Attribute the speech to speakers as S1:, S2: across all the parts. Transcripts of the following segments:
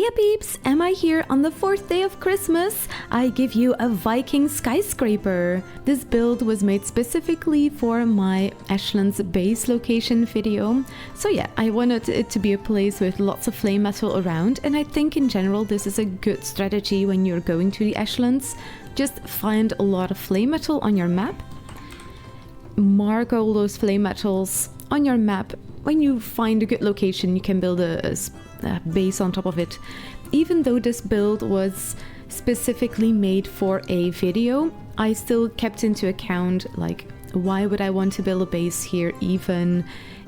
S1: Hiya peeps, am I here on the 4th day of Christmas? I give you a Viking skyscraper. This build was made specifically for my Ashlands base location video. So yeah, I wanted it to be a place with lots of flame metal around, and I think in general this is a good strategy when you're going to the Ashlands. Just find a lot of flame metal on your map. Mark all those flame metals on your map. When you find a good location, you can build a base on top of it. Even though this build was specifically made for a video, I still kept into account, like, why would I want to build a base here even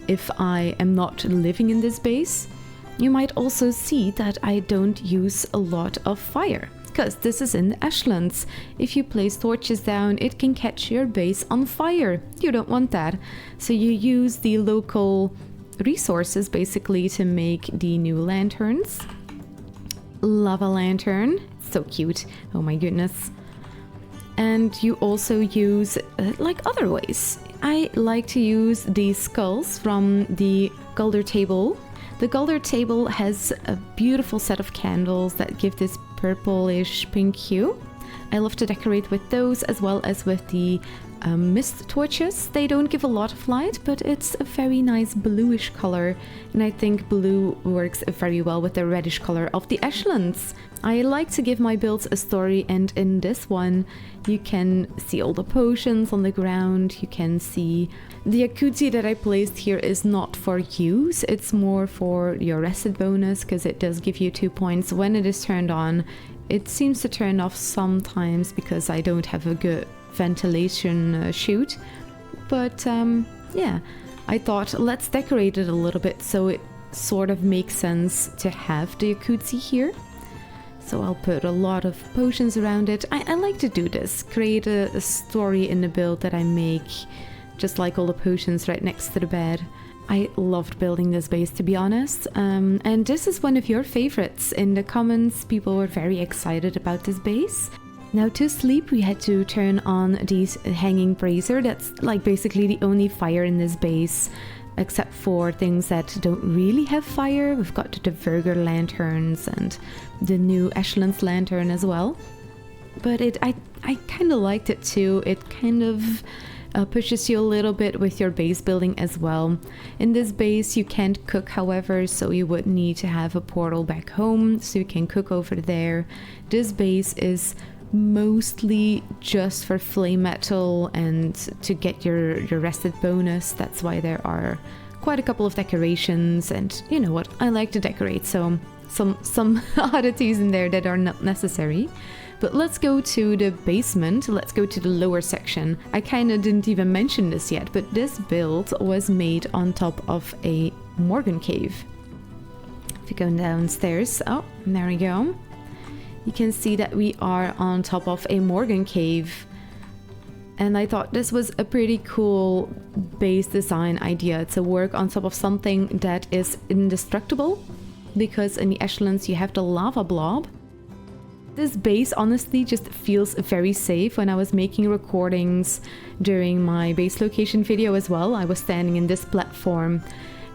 S1: if I am not living in this base? You might also see that I don't use a lot of fire, because this is in the Ashlands. If you place torches down, it can catch your base on fire. You don't want that. So you use the local resources basically to make the new lanterns. Lava lantern, so cute. Oh my goodness. And you also use like other ways. I like to use these skulls from the Galder table. The Galder table has a beautiful set of candles that give this purplish pink hue. I love to decorate with those as well as with the mist torches. They don't give a lot of light, but it's a very nice bluish color, and I think blue works very well with the reddish color of the Ashlands. I like to give my builds a story, and in this one you can see all the potions on the ground. You can see the jacuzzi that I placed here is not for use, it's more for your rested bonus, because it does give you 2 points when it is turned on. It seems to turn off sometimes because I don't have a good ventilation chute, but yeah, I thought let's decorate it a little bit so it sort of makes sense to have the jacuzzi here. So I'll put a lot of potions around it. I like to do this, create a story in the build that I make, just like all the potions right next to the bed. I loved building this base, to be honest, and this is one of your favorites. In the comments, people were very excited about this base. Now to sleep, we had to turn on this hanging brazier. That's like basically the only fire in this base, except for things that don't really have fire. We've got the Verger lanterns and the new Ashlands lantern as well. But I kind of liked it too. It kind of pushes you a little bit with your base building as well. In this base you can't cook, however, so you would need to have a portal back home so you can cook over there. This base is mostly just for flame metal and to get your rested bonus. That's why there are quite a couple of decorations, and you know what, I like to decorate, so some oddities in there that are not necessary. But let's go to the basement, let's go to the lower section. I kind of didn't even mention this yet, but this build was made on top of a Morgan cave. If you go downstairs, oh, there we go. You can see that we are on top of a Morgan cave. And I thought this was a pretty cool base design idea to work on top of something that is indestructible, because in the Ashlands you have the lava blob. This base honestly just feels very safe. When I was making recordings during my base location video as well, I was standing in this platform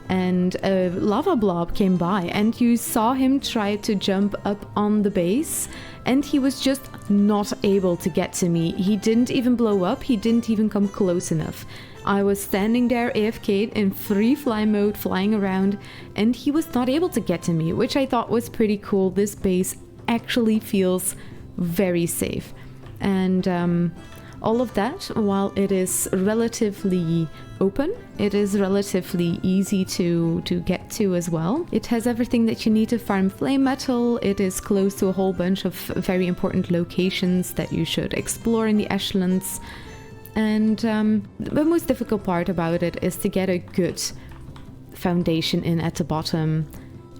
S1: and a lava blob came by, and you saw him try to jump up on the base, and he was just not able to get to me. He didn't even blow up, he didn't even come close enough. I was standing there AFK in free fly mode, flying around, and he was not able to get to me, which I thought was pretty cool. This base actually feels very safe, and all of that, while it is relatively open, it is relatively easy to get to as well. It has everything that you need to farm flame metal. It is close to a whole bunch of very important locations that you should explore in the Ashlands. And the most difficult part about it is to get a good foundation in at the bottom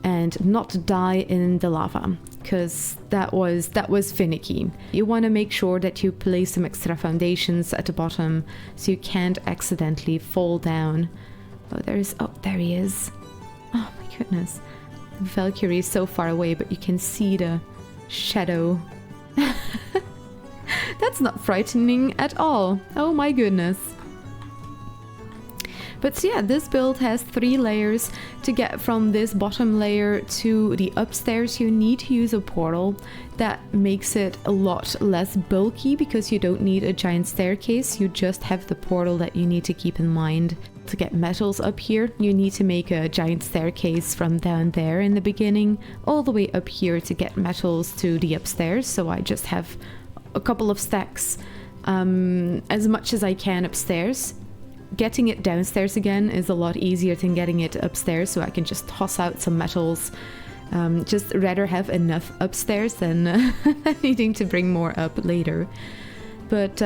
S1: and not die in the lava, because that was finicky. You want to make sure that you place some extra foundations at the bottom so you can't accidentally fall down. Oh, there he is. Oh my goodness. Valkyrie is so far away, but you can see the shadow. That's not frightening at all. Oh my goodness. But so yeah, this build has 3 layers. To get from this bottom layer to the upstairs, you need to use a portal. That makes it a lot less bulky because you don't need a giant staircase, you just have the portal that you need to keep in mind. To get metals up here, you need to make a giant staircase from down there in the beginning, all the way up here to get metals to the upstairs. So I just have a couple of stacks, as much as I can upstairs. Getting it downstairs again is a lot easier than getting it upstairs, so I can just toss out some metals. Just rather have enough upstairs than needing to bring more up later. But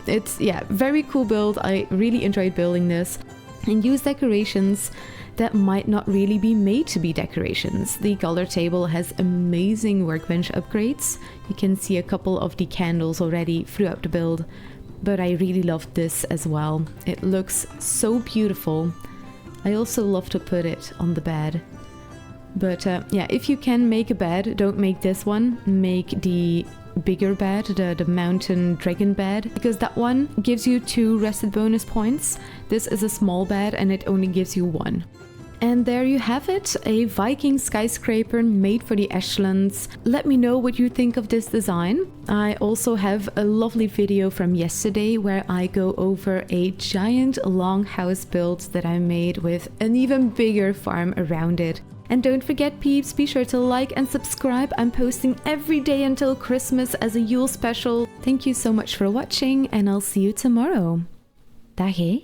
S1: it's, yeah, very cool build. I really enjoyed building this, and use decorations that might not really be made to be decorations. The color table has amazing workbench upgrades. You can see a couple of the candles already throughout the build, but I really loved this as well. It looks so beautiful. I also love to put it on the bed. But yeah, if you can make a bed, don't make this one. Make the bigger bed, the mountain dragon bed, because that one gives you 2 rested bonus points. This is a small bed and it only gives you 1. And there you have it, a Viking skyscraper made for the Ashlands. Let me know what you think of this design. I also have a lovely video from yesterday where I go over a giant longhouse build that I made with an even bigger farm around it. And don't forget, peeps, be sure to like and subscribe. I'm posting every day until Christmas as a Yule special. Thank you so much for watching, and I'll see you tomorrow. Daghe.